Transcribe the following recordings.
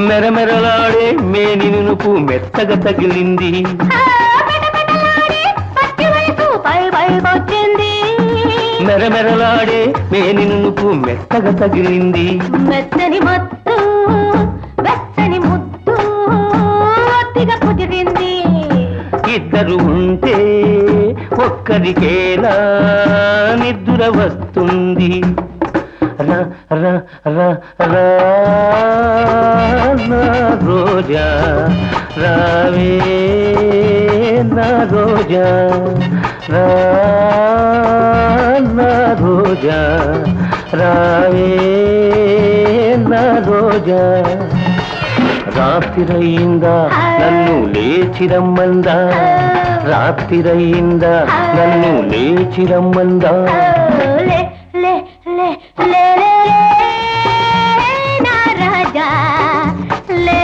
మెరమెరలాడే మేని నునుపు మెత్తగా తగిలింది మెరమెరలాడే మేని నునుపు మెత్తగా తగిలింది మెత్తని మత్తు వెచ్చని ముద్దు ఒత్తిగా కుదిరింది ఇద్దరు ఉంటే ఒక్కరికేలా నిద్ర వస్తుంది రా రా రా రా నా రోజా రావే నా రోజా రా నా రోజా రావే నా రోజా రాత్రిరయిందా నన్ను లేచిరమ్మందా రాత్రిరయిందా నన్ను లేచిరమ్మందా నా రాజా లే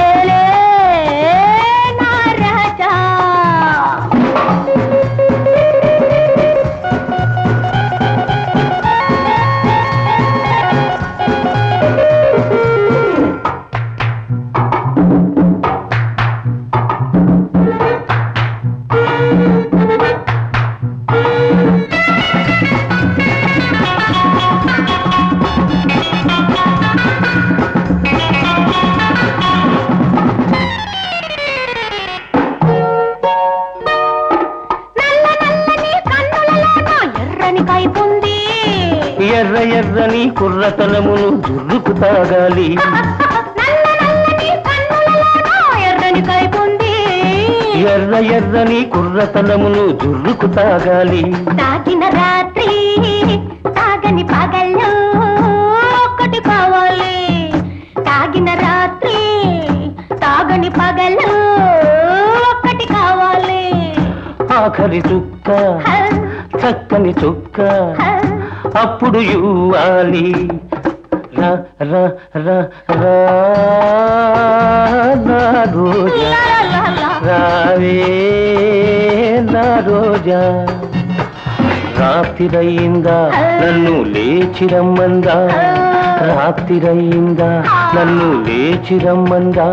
నా రాజా ఎర్ర ఎర్రని కుర్రతనమును జుర్రుకు తాగాలి ఎర్ర ఎర్రని కుర్రతనమును జుర్రుకు తాగాలి తాగిన రాత్రి తాగని పగళ్ళు ఒక్కటి కావాలి తాగిన రాత్రి తాగని పగళ్ళు ఒక్కటి కావాలి ఆఖరి చుక్క చక్కని చుక్క అప్పుడు ఇవ్వాలి రా రా రా రా నా రోజా రావే నా రోజా రాత్రిరయిందా నన్ను లేచిరమ్మందా రాత్రిరయిందా నన్ను లేచిరమ్మందా